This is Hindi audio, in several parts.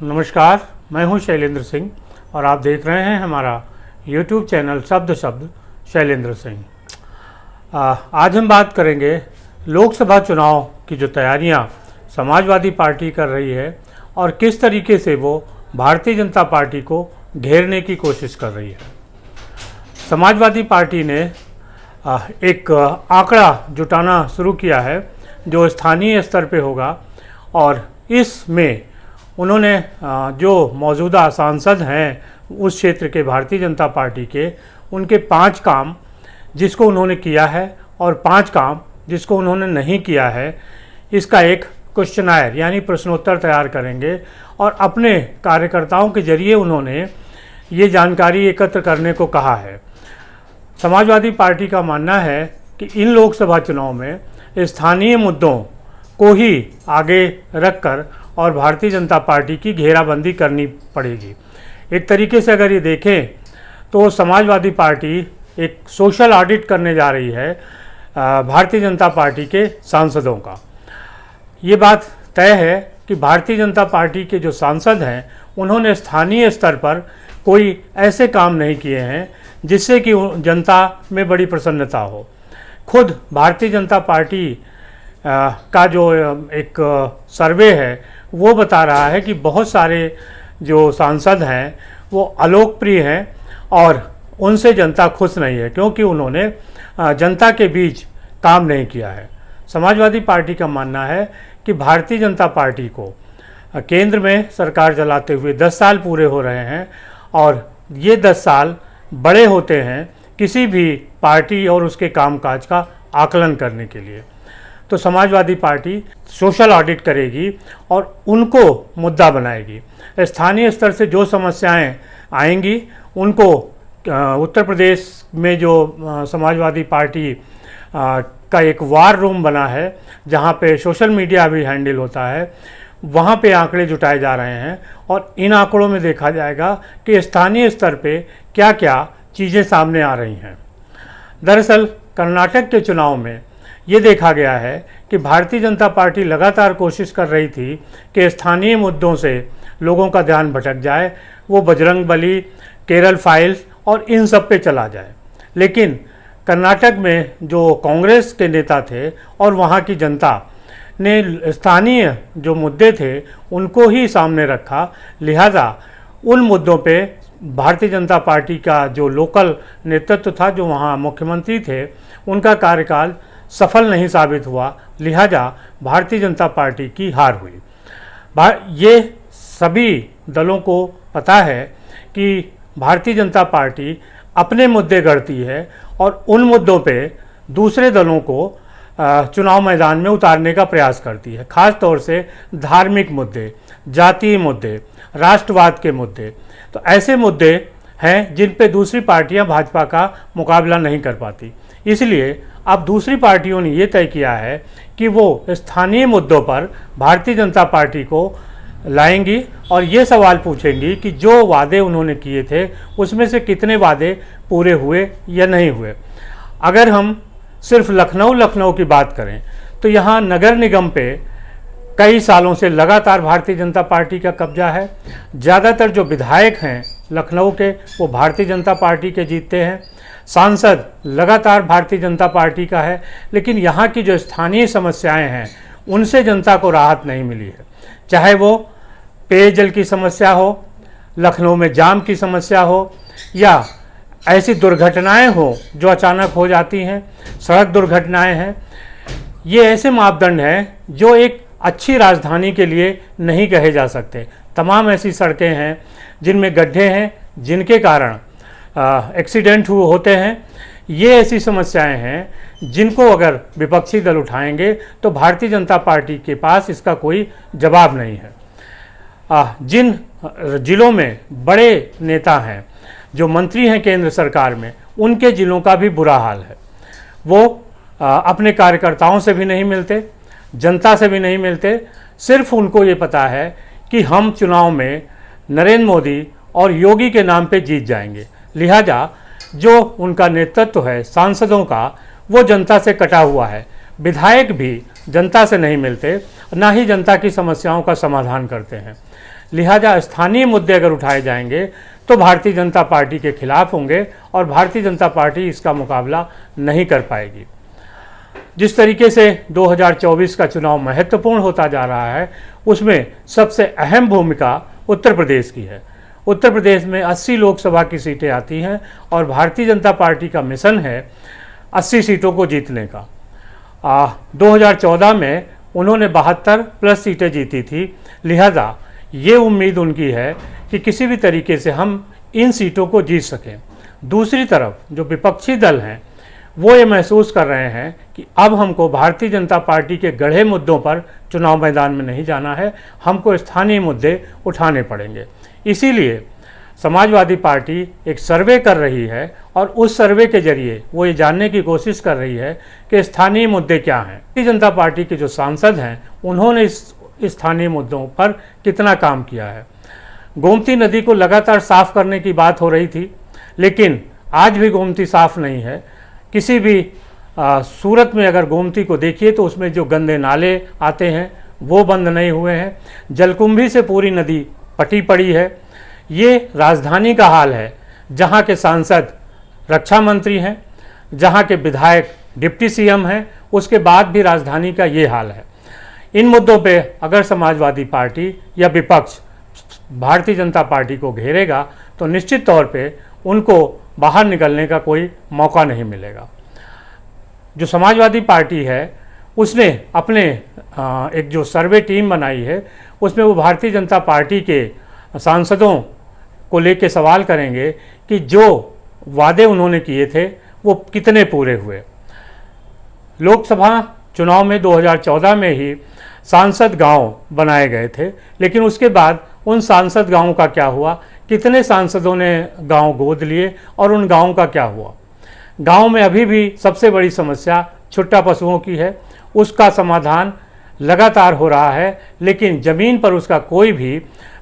नमस्कार, मैं हूं शैलेंद्र सिंह और आप देख रहे हैं हमारा YouTube चैनल शब्द शैलेंद्र सिंह। आज हम बात करेंगे लोकसभा चुनाव की जो तैयारियां समाजवादी पार्टी कर रही है और किस तरीके से वो भारतीय जनता पार्टी को घेरने की कोशिश कर रही है। समाजवादी पार्टी ने एक आंकड़ा जुटाना शुरू किया है जो स्थानीय स्तर पे होगा और इसमें उन्होंने जो मौजूदा सांसद हैं उस क्षेत्र के भारतीय जनता पार्टी के, उनके 5 काम जिसको उन्होंने किया है और 5 काम जिसको उन्होंने नहीं किया है, इसका एक क्वेश्चनायर यानी प्रश्नोत्तर तैयार करेंगे और अपने कार्यकर्ताओं के जरिए उन्होंने ये जानकारी एकत्र करने को कहा है। समाजवादी पार्टी का मानना है कि इन लोकसभा चुनाव में स्थानीय मुद्दों को ही आगे रखकर और भारतीय जनता पार्टी की घेराबंदी करनी पड़ेगी। एक तरीके से अगर ये देखें तो समाजवादी पार्टी एक सोशल ऑडिट करने जा रही है भारतीय जनता पार्टी के सांसदों का। ये बात तय है कि भारतीय जनता पार्टी के जो सांसद हैं उन्होंने स्थानीय स्तर पर कोई ऐसे काम नहीं किए हैं जिससे कि जनता में बड़ी प्रसन्नता हो। खुद भारतीय जनता पार्टी का जो एक सर्वे है वो बता रहा है कि बहुत सारे जो सांसद हैं वो अलोकप्रिय हैं और उनसे जनता खुश नहीं है क्योंकि उन्होंने जनता के बीच काम नहीं किया है। समाजवादी पार्टी का मानना है कि भारतीय जनता पार्टी को केंद्र में सरकार चलाते हुए 10 साल पूरे हो रहे हैं और ये 10 साल बड़े होते हैं किसी भी पार्टी और उसके कामकाज का आकलन करने के लिए। तो समाजवादी पार्टी सोशल ऑडिट करेगी और उनको मुद्दा बनाएगी। स्थानीय स्तर से जो समस्याएं आएंगी उनको उत्तर प्रदेश में जो समाजवादी पार्टी का एक वार रूम बना है जहां पे सोशल मीडिया भी हैंडल होता है, वहां पे आंकड़े जुटाए जा रहे हैं और इन आंकड़ों में देखा जाएगा कि स्थानीय स्तर पे क्या क्या चीज़ें सामने आ रही हैं। दरअसल कर्नाटक के चुनाव में ये देखा गया है कि भारतीय जनता पार्टी लगातार कोशिश कर रही थी कि स्थानीय मुद्दों से लोगों का ध्यान भटक जाए, वो बजरंग बली, केरल फाइल्स और इन सब पे चला जाए। लेकिन कर्नाटक में जो कांग्रेस के नेता थे और वहाँ की जनता ने स्थानीय जो मुद्दे थे उनको ही सामने रखा, लिहाजा उन मुद्दों पे भारतीय जनता पार्टी का जो लोकल नेतृत्व था, जो वहाँ मुख्यमंत्री थे, उनका कार्यकाल सफल नहीं साबित हुआ, लिहाजा भारतीय जनता पार्टी की हार हुई। ये सभी दलों को पता है कि भारतीय जनता पार्टी अपने मुद्दे गढ़ती है और उन मुद्दों पे दूसरे दलों को चुनाव मैदान में उतारने का प्रयास करती है। खास तौर से धार्मिक मुद्दे, जातीय मुद्दे, राष्ट्रवाद के मुद्दे, तो ऐसे मुद्दे हैं जिन पे दूसरी पार्टियां भाजपा का मुकाबला नहीं कर पाती। इसलिए अब दूसरी पार्टियों ने ये तय किया है कि वो स्थानीय मुद्दों पर भारतीय जनता पार्टी को लाएंगी और ये सवाल पूछेंगी कि जो वादे उन्होंने किए थे उसमें से कितने वादे पूरे हुए या नहीं हुए। अगर हम सिर्फ लखनऊ की बात करें तो यहाँ नगर निगम पे कई सालों से लगातार भारतीय जनता पार्टी का कब्जा है। ज़्यादातर जो विधायक हैं लखनऊ के वो भारतीय जनता पार्टी के जीतते हैं, सांसद लगातार भारतीय जनता पार्टी का है, लेकिन यहाँ की जो स्थानीय समस्याएं हैं उनसे जनता को राहत नहीं मिली है। चाहे वो पेयजल की समस्या हो, लखनऊ में जाम की समस्या हो या ऐसी दुर्घटनाएं हो जो अचानक हो जाती हैं, सड़क दुर्घटनाएं हैं, ये ऐसे मापदंड हैं जो एक अच्छी राजधानी के लिए नहीं कहे जा सकते। तमाम ऐसी सड़कें हैं जिनमें गड्ढे हैं, जिनके कारण एक्सीडेंट होते हैं। ये ऐसी समस्याएं हैं जिनको अगर विपक्षी दल उठाएंगे तो भारतीय जनता पार्टी के पास इसका कोई जवाब नहीं है। जिन जिलों में बड़े नेता हैं, जो मंत्री हैं केंद्र सरकार में, उनके जिलों का भी बुरा हाल है। वो अपने कार्यकर्ताओं से भी नहीं मिलते, जनता से भी नहीं मिलते। सिर्फ उनको ये पता है कि हम चुनाव में नरेंद्र मोदी और योगी के नाम पे जीत जाएंगे, लिहाजा जो उनका नेतृत्व है सांसदों का वो जनता से कटा हुआ है। विधायक भी जनता से नहीं मिलते, ना ही जनता की समस्याओं का समाधान करते हैं। लिहाजा स्थानीय मुद्दे अगर उठाए जाएंगे तो भारतीय जनता पार्टी के खिलाफ होंगे और भारतीय जनता पार्टी इसका मुकाबला नहीं कर पाएगी। जिस तरीके से 2024 का चुनाव महत्वपूर्ण होता जा रहा है, उसमें सबसे अहम भूमिका उत्तर प्रदेश की है। उत्तर प्रदेश में 80 लोकसभा की सीटें आती हैं और भारतीय जनता पार्टी का मिशन है 80 सीटों को जीतने का। 2014 में उन्होंने 72 प्लस सीटें जीती थी, लिहाजा ये उम्मीद उनकी है कि किसी भी तरीके से हम इन सीटों को जीत सकें। दूसरी तरफ जो विपक्षी दल हैं वो ये महसूस कर रहे हैं कि अब हमको भारतीय जनता पार्टी के गढ़े मुद्दों पर चुनाव मैदान में नहीं जाना है, हमको स्थानीय मुद्दे उठाने पड़ेंगे। इसीलिए समाजवादी पार्टी एक सर्वे कर रही है और उस सर्वे के जरिए वो ये जानने की कोशिश कर रही है कि स्थानीय मुद्दे क्या हैं। भारतीय जनता पार्टी के जो सांसद हैं उन्होंने इस स्थानीय मुद्दों पर कितना काम किया है। गोमती नदी को लगातार साफ करने की बात हो रही थी, लेकिन आज भी गोमती साफ नहीं है। किसी भी सूरत में अगर गोमती को देखिए तो उसमें जो गंदे नाले आते हैं वो बंद नहीं हुए हैं। जलकुंभी से पूरी नदी पटी पड़ी है। ये राजधानी का हाल है, जहाँ के सांसद रक्षा मंत्री हैं, जहाँ के विधायक डिप्टी सीएम हैं, उसके बाद भी राजधानी का ये हाल है। इन मुद्दों पे अगर समाजवादी पार्टी या विपक्ष भारतीय जनता पार्टी को घेरेगा तो निश्चित तौर पे उनको बाहर निकलने का कोई मौका नहीं मिलेगा। जो समाजवादी पार्टी है उसने अपने एक जो सर्वे टीम बनाई है उसमें वो भारतीय जनता पार्टी के सांसदों को लेके सवाल करेंगे कि जो वादे उन्होंने किए थे वो कितने पूरे हुए। लोकसभा चुनाव में 2014 में ही सांसद गांव बनाए गए थे, लेकिन उसके बाद उन सांसद गांवों का क्या हुआ, कितने सांसदों ने गांव गोद लिए और उन गांवों का क्या हुआ। गांव में अभी भी सबसे बड़ी समस्या छुट्टा पशुओं की है, उसका समाधान लगातार हो रहा है, लेकिन ज़मीन पर उसका कोई भी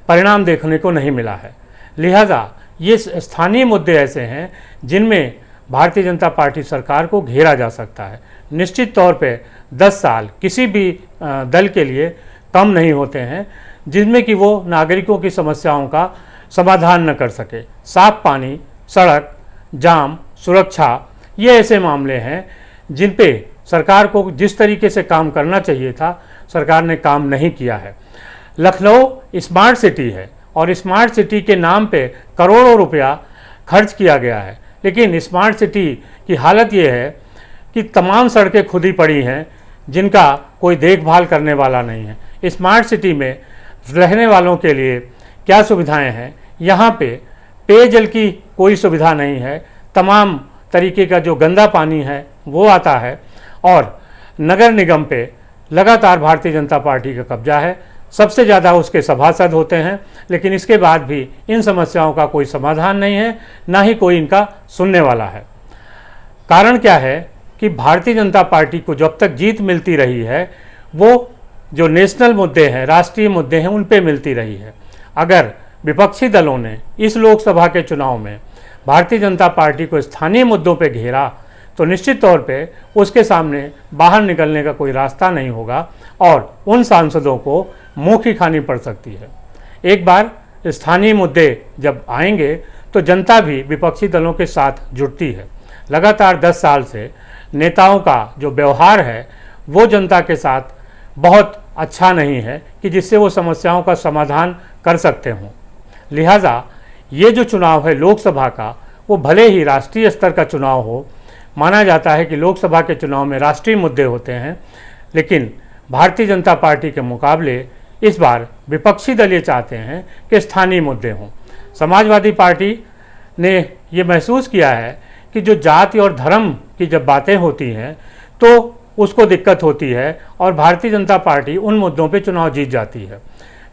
परिणाम देखने को नहीं मिला है। लिहाजा ये स्थानीय मुद्दे ऐसे हैं जिनमें भारतीय जनता पार्टी सरकार को घेरा जा सकता है। निश्चित तौर पे 10 साल किसी भी दल के लिए कम नहीं होते हैं जिनमें कि वो नागरिकों की समस्याओं का समाधान न कर सके। साफ पानी, सड़क, जाम, सुरक्षा, ये ऐसे मामले हैं जिन पे सरकार को जिस तरीके से काम करना चाहिए था सरकार ने काम नहीं किया है। लखनऊ स्मार्ट सिटी है और स्मार्ट सिटी के नाम पे करोड़ों रुपया खर्च किया गया है, लेकिन स्मार्ट सिटी की हालत ये है कि तमाम सड़कें खुदी पड़ी हैं जिनका कोई देखभाल करने वाला नहीं है। स्मार्ट सिटी में रहने वालों के लिए क्या सुविधाएं हैं, यहाँ पे पेयजल की कोई सुविधा नहीं है, तमाम तरीके का जो गंदा पानी है वो आता है और नगर निगम पे लगातार भारतीय जनता पार्टी का कब्जा है। सबसे ज़्यादा उसके सभासद होते हैं, लेकिन इसके बाद भी इन समस्याओं का कोई समाधान नहीं है, ना ही कोई इनका सुनने वाला है। कारण क्या है कि भारतीय जनता पार्टी को जब तक जीत मिलती रही है वो जो नेशनल मुद्दे हैं, राष्ट्रीय मुद्दे हैं, उन पे मिलती रही है। अगर विपक्षी दलों ने इस लोकसभा के चुनाव में भारतीय जनता पार्टी को स्थानीय मुद्दों पे घेरा तो निश्चित तौर पे उसके सामने बाहर निकलने का कोई रास्ता नहीं होगा और उन सांसदों को मुँह की खानी पड़ सकती है। एक बार स्थानीय मुद्दे जब आएंगे तो जनता भी विपक्षी दलों के साथ जुड़ती है। लगातार 10 साल से नेताओं का जो व्यवहार है वो जनता के साथ बहुत अच्छा नहीं है कि जिससे वो समस्याओं का समाधान कर सकते हों। लिहाजा ये जो चुनाव है लोकसभा का, वो भले ही राष्ट्रीय स्तर का चुनाव हो, माना जाता है कि लोकसभा के चुनाव में राष्ट्रीय मुद्दे होते हैं, लेकिन भारतीय जनता पार्टी के मुकाबले इस बार विपक्षी दल ये चाहते हैं कि स्थानीय मुद्दे हों। समाजवादी पार्टी ने ये महसूस किया है कि जो जाति और धर्म की जब बातें होती हैं तो उसको दिक्कत होती है और भारतीय जनता पार्टी उन मुद्दों पे चुनाव जीत जाती है।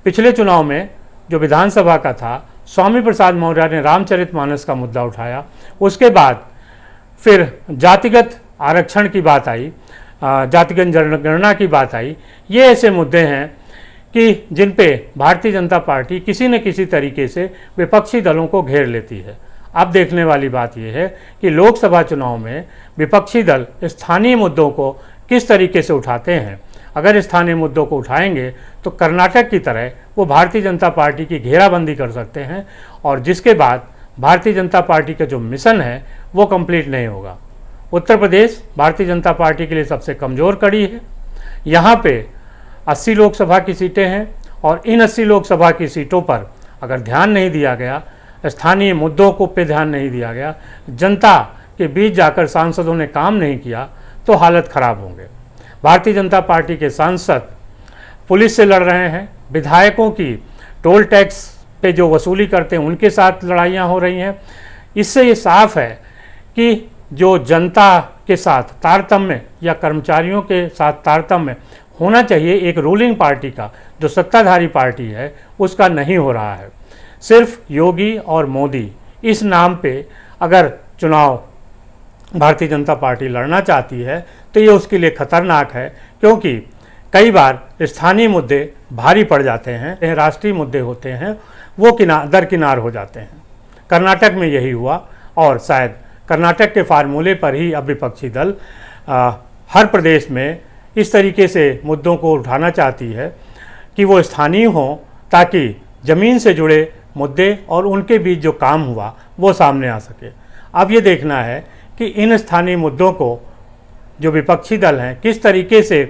पिछले चुनाव में जो विधानसभा का था, स्वामी प्रसाद मौर्य ने रामचरितमानस का मुद्दा उठाया, उसके बाद फिर जातिगत आरक्षण की बात आई, जातिगत जनगणना की बात आई। ये ऐसे मुद्दे हैं कि जिन पे भारतीय जनता पार्टी किसी न किसी तरीके से विपक्षी दलों को घेर लेती है। अब देखने वाली बात यह है कि लोकसभा चुनाव में विपक्षी दल स्थानीय मुद्दों को किस तरीके से उठाते हैं अगर स्थानीय मुद्दों को उठाएंगे तो कर्नाटक की तरह वो भारतीय जनता पार्टी की घेराबंदी कर सकते हैं और जिसके बाद भारतीय जनता पार्टी का जो मिशन है वो कंप्लीट नहीं होगा। उत्तर प्रदेश भारतीय जनता पार्टी के लिए सबसे कमज़ोर कड़ी है। यहाँ पे 80 लोकसभा की सीटें हैं और इन 80 लोकसभा की सीटों पर अगर ध्यान नहीं दिया गया, स्थानीय मुद्दों को पे ध्यान नहीं दिया गया, जनता के बीच जाकर सांसदों ने काम नहीं किया तो हालत ख़राब होंगे। भारतीय जनता पार्टी के सांसद पुलिस से लड़ रहे हैं, विधायकों की टोल टैक्स पे जो वसूली करते हैं उनके साथ लड़ाइयाँ हो रही हैं। इससे ये साफ है कि जो जनता के साथ तारतम्य या कर्मचारियों के साथ तारतम्य होना चाहिए एक रूलिंग पार्टी का, जो सत्ताधारी पार्टी है, उसका नहीं हो रहा है। सिर्फ योगी और मोदी इस नाम पे अगर चुनाव भारतीय जनता पार्टी लड़ना चाहती है तो ये उसके लिए खतरनाक है, क्योंकि कई बार स्थानीय मुद्दे भारी पड़ जाते हैं, राष्ट्रीय मुद्दे होते हैं वो दरकिनार हो जाते हैं। कर्नाटक में यही हुआ और शायद कर्नाटक के फार्मूले पर ही अब विपक्षी दल हर प्रदेश में इस तरीके से मुद्दों को उठाना चाहती है कि वो स्थानीय हों, ताकि ज़मीन से जुड़े मुद्दे और उनके बीच जो काम हुआ वो सामने आ सके। अब ये देखना है कि इन स्थानीय मुद्दों को जो विपक्षी दल हैं किस तरीके से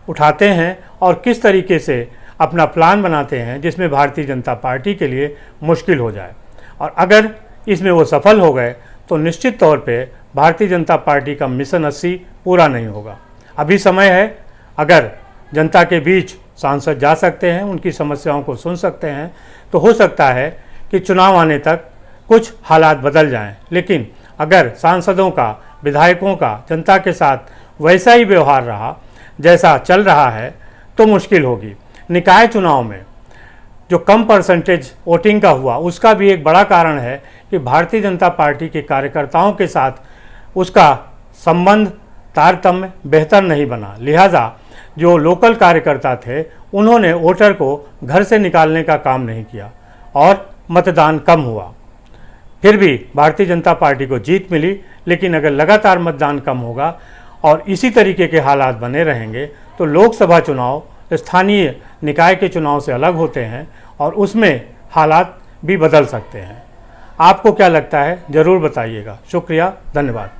उठाते हैं और किस तरीके से अपना प्लान बनाते हैं जिसमें भारतीय जनता पार्टी के लिए मुश्किल हो जाए। और अगर इसमें वो सफल हो गए तो निश्चित तौर पे भारतीय जनता पार्टी का मिशन 80 पूरा नहीं होगा। अभी समय है, अगर जनता के बीच सांसद जा सकते हैं, उनकी समस्याओं को सुन सकते हैं, तो हो सकता है कि चुनाव आने तक कुछ हालात बदल जाएं। लेकिन अगर सांसदों का, विधायकों का जनता के साथ वैसा ही व्यवहार रहा जैसा चल रहा है तो मुश्किल होगी। निकाय चुनाव में जो कम परसेंटेज वोटिंग का हुआ उसका भी एक बड़ा कारण है कि भारतीय जनता पार्टी के कार्यकर्ताओं के साथ उसका संबंध, तारतम्य बेहतर नहीं बना। लिहाजा जो लोकल कार्यकर्ता थे उन्होंने वोटर को घर से निकालने का काम नहीं किया और मतदान कम हुआ। फिर भी भारतीय जनता पार्टी को जीत मिली, लेकिन अगर लगातार मतदान कम होगा और इसी तरीके के हालात बने रहेंगे तो लोकसभा चुनाव स्थानीय निकाय के चुनाव से अलग होते हैं और उसमें हालात भी बदल सकते हैं। आपको क्या लगता है ज़रूर बताइएगा। शुक्रिया, धन्यवाद।